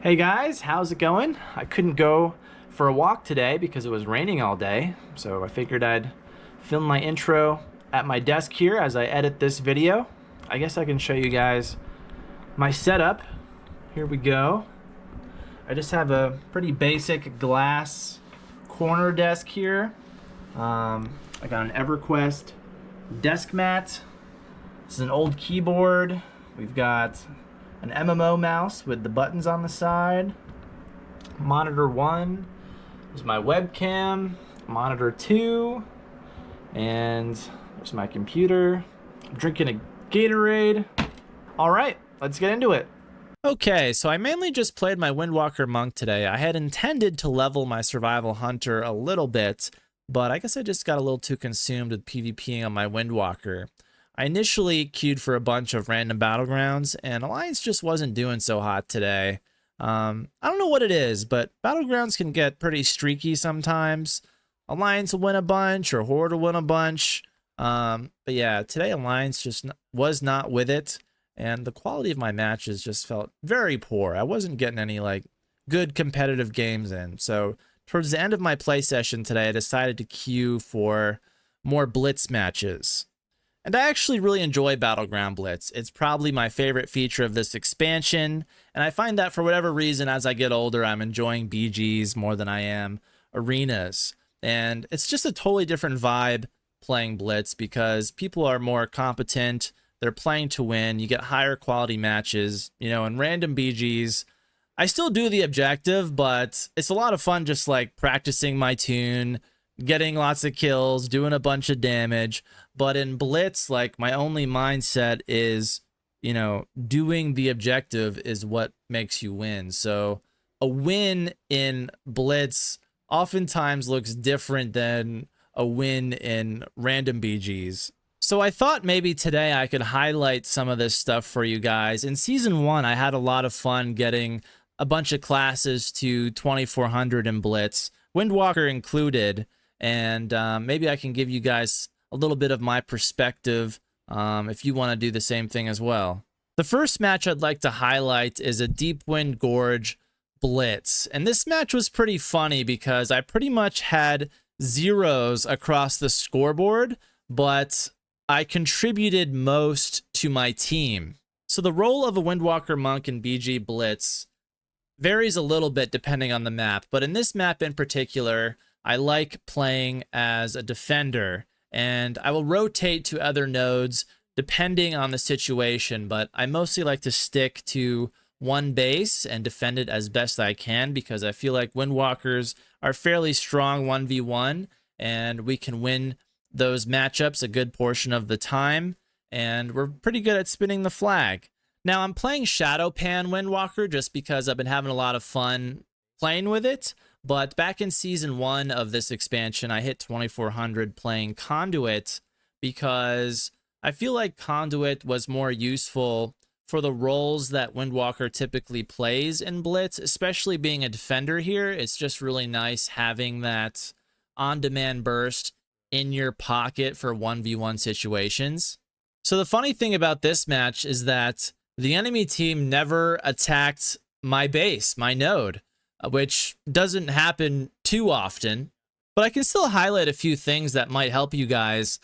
Hey guys, how's it going? I couldn't go for a walk today because it was raining all day, so I figured I'd film my intro at my desk here as I edit this video. I guess I can show you guys my setup. Here we go. I just have a pretty basic glass corner desk here. I got an EverQuest desk mat. This is an old keyboard. We've got an MMO mouse with the buttons on the side. Monitor 1 is my webcam. Monitor 2. And there's my computer. I'm drinking a Gatorade. Alright, let's get into it. Okay, so I mainly just played my Windwalker monk today. I had intended to level my survival hunter a little bit, but I guess I just got a little too consumed with PvPing on my Windwalker. I initially queued for a bunch of random battlegrounds, and Alliance just wasn't doing so hot today. I don't know what it is, but battlegrounds can get pretty streaky sometimes. Alliance will win a bunch, or Horde will win a bunch. But yeah, today Alliance just was not with it, and the quality of my matches just felt very poor. I wasn't getting any like good competitive games in. So towards the end of my play session today, I decided to queue for more Blitz matches. And I actually really enjoy Battleground Blitz. It's probably my favorite feature of this expansion, and I find that for whatever reason, as I get older, I'm enjoying BGs more than I am arenas. And it's just a totally different vibe playing Blitz because people are more competent, they're playing to win, you get higher quality matches, you know, and random BGs. I still do the objective, but it's a lot of fun just like practicing my tune, getting lots of kills, doing a bunch of damage. But in Blitz, like, my only mindset is, you know, doing the objective is what makes you win. So a win in Blitz oftentimes looks different than a win in random BGs. So I thought maybe today I could highlight some of this stuff for you guys. In Season 1, I had a lot of fun getting a bunch of classes to 2400 in Blitz, Windwalker included, and maybe I can give you guys a little bit of my perspective if you want to do the same thing as well. The first match I'd like to highlight is a Deep Wind Gorge Blitz. And this match was pretty funny because I pretty much had zeros across the scoreboard, but I contributed most to my team. So the role of a Windwalker monk in BG Blitz varies a little bit depending on the map, but in this map in particular, I like playing as a defender, and I will rotate to other nodes depending on the situation, but I mostly like to stick to one base and defend it as best I can because I feel like Windwalkers are fairly strong 1v1, and we can win those matchups a good portion of the time, and we're pretty good at spinning the flag. Now, I'm playing Shadowpan Windwalker just because I've been having a lot of fun playing with it. But back in Season 1 of this expansion, I hit 2400 playing Conduit because I feel like Conduit was more useful for the roles that Windwalker typically plays in Blitz, especially being a defender here. It's just really nice having that on-demand burst in your pocket for 1v1 situations. So the funny thing about this match is that the enemy team never attacked my base, my node, which doesn't happen too often, but I can still highlight a few things that might help you guys.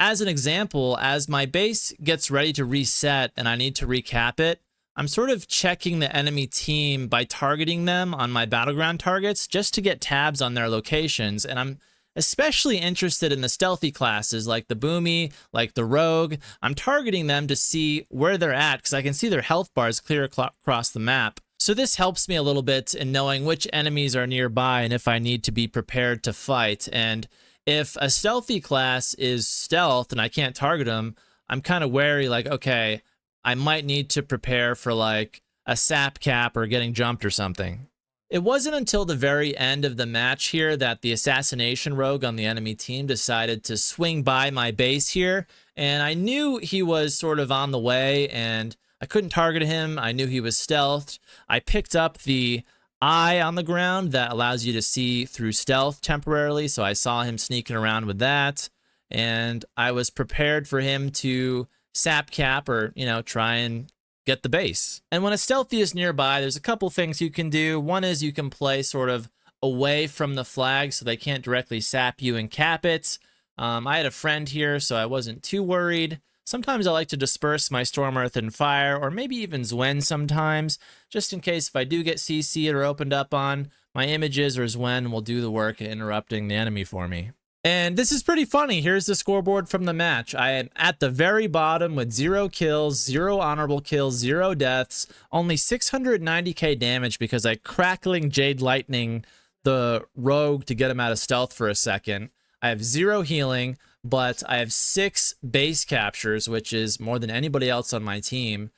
As an example, as my base gets ready to reset and I need to recap it, I'm sort of checking the enemy team by targeting them on my battleground targets just to get tabs on their locations, and I'm especially interested in the stealthy classes like the Boomy, like the Rogue. I'm targeting them to see where they're at because I can see their health bars clear across the map. So this helps me a little bit in knowing which enemies are nearby and if I need to be prepared to fight. And if a stealthy class is stealth and I can't target them, I'm kind of wary, like, okay, I might need to prepare for like a sap cap or getting jumped or something. It wasn't until the very end of the match here that the assassination rogue on the enemy team decided to swing by my base here, and I knew he was sort of on the way, and I couldn't target him. I knew he was stealthed. I picked up the eye on the ground that allows you to see through stealth temporarily, so I saw him sneaking around with that, and I was prepared for him to sap cap or, you know, try and get the base. And when a stealthy is nearby, there's a couple things you can do. One is you can play sort of away from the flag so they can't directly sap you and cap it. I had a friend here, so I wasn't too worried. Sometimes I like to disperse my Storm, Earth, and Fire, or maybe even Zwen sometimes, just in case if I do get CC'd or opened up on, my images or Zwen will do the work of interrupting the enemy for me. And this is pretty funny. Here's the scoreboard from the match. I am at the very bottom with 0 kills, 0 honorable kills, 0 deaths, only 690k damage because I crackling Jade Lightning the rogue to get him out of stealth for a second. I have 0 healing, but I have 6 base captures, which is more than anybody else on my team.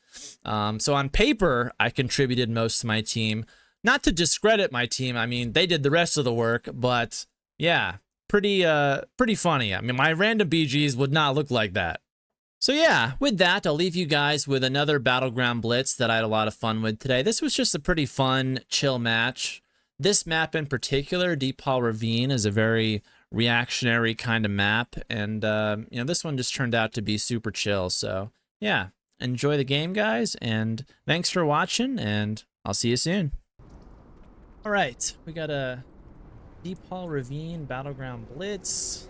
So on paper, I contributed most to my team. Not to discredit my team. I mean, they did the rest of the work, but yeah, pretty funny. I mean, my random BGs would not look like that. So yeah, with that, I'll leave you guys with another Battleground Blitz that I had a lot of fun with today. This was just a pretty fun, chill match. This map in particular, Deep Hall Ravine, is a very reactionary kind of map, and you know, this one just turned out to be super chill. So yeah, enjoy the game, guys, and thanks for watching, and I'll see you soon. All right, we got a Deep Hall Ravine Battleground Blitz.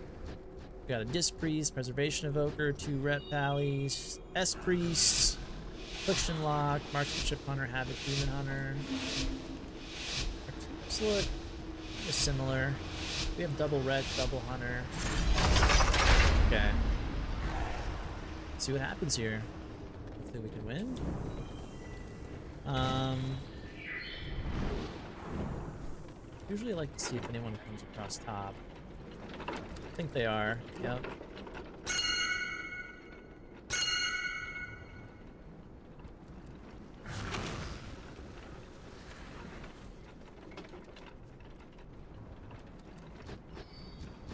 We got a Disc Priest, Preservation Evoker, 2 Ret Pallies, S Priests, Affliction Lock, Marksmanship Hunter, Havoc Demon Hunter. Our teams look similar. We have double Ret, double Hunter. Okay. Let's see what happens here. Hopefully we can win. Usually like to see if anyone comes across top. I think they are. Yep.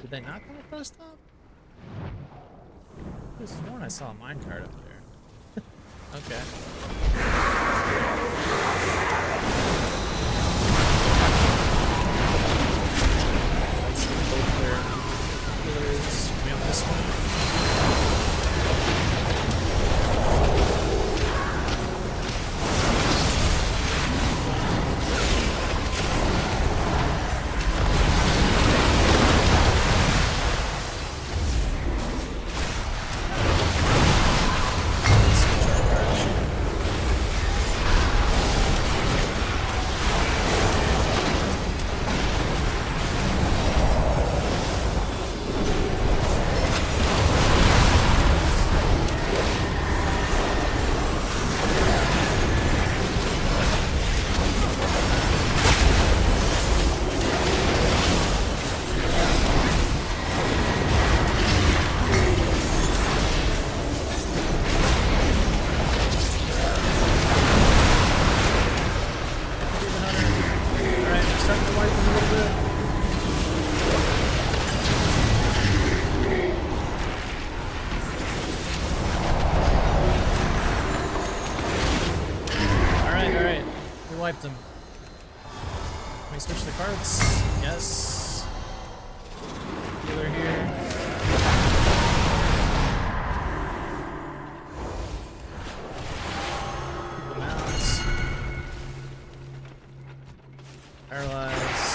Did they not come across top? I could have sworn I saw a minecart up there. Okay. Can we open this one? Wiped them. Can we switch the cards? Yes. Healer here. People mounts. Paralyze.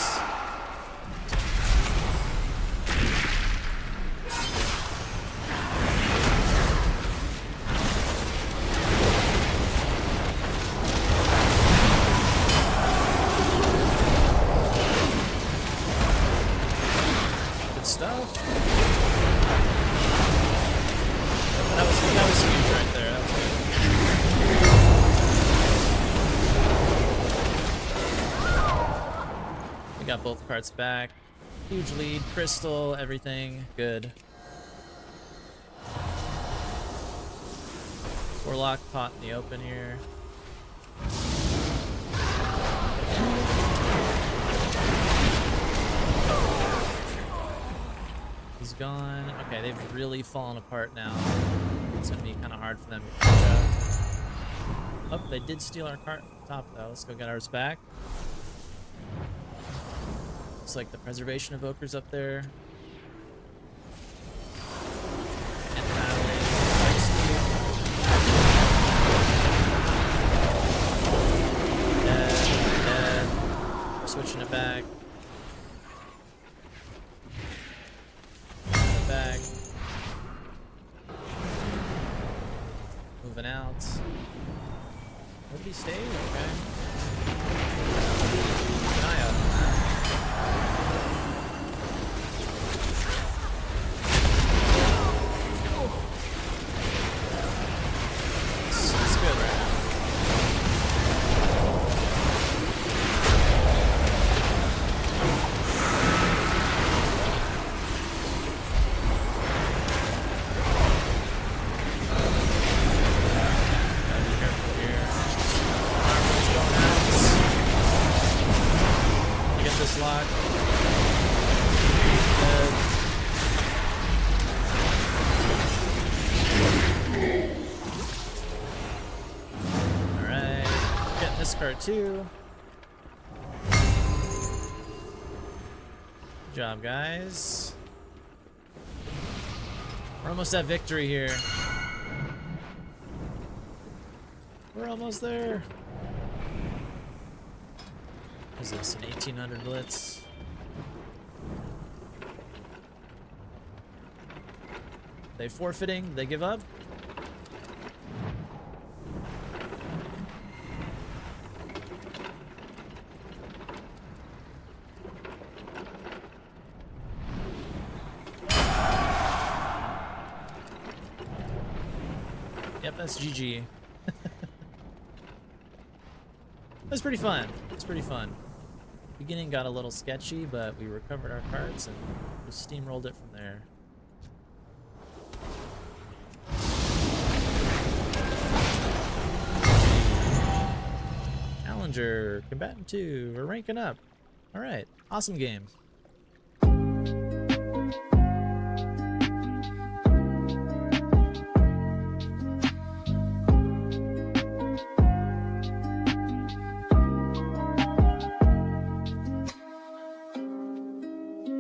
Stuff. That was huge right there. That was good. We got both cards back. Huge lead, crystal, everything good. Warlock caught in the open here. He's gone. Okay, they've really fallen apart now. It's gonna be kind of hard for them to catch up. Oh, they did steal our cart top though. Let's go get ours back. Looks like the Preservation Evoker's up there. And switching it back. Back. Moving out. Where did he stay? Okay. Keep an eye out on that. It's good right now. Lock. Alright. Getting this card too. Good job, guys. We're almost at victory here. We're almost there. Is this an 1800 Blitz? They forfeiting? They give up? Yep, that's GG. That's pretty fun. It's pretty fun. Beginning got a little sketchy, but we recovered our cards and just steamrolled it from there. Challenger, combatant 2, we're ranking up. All right, awesome game.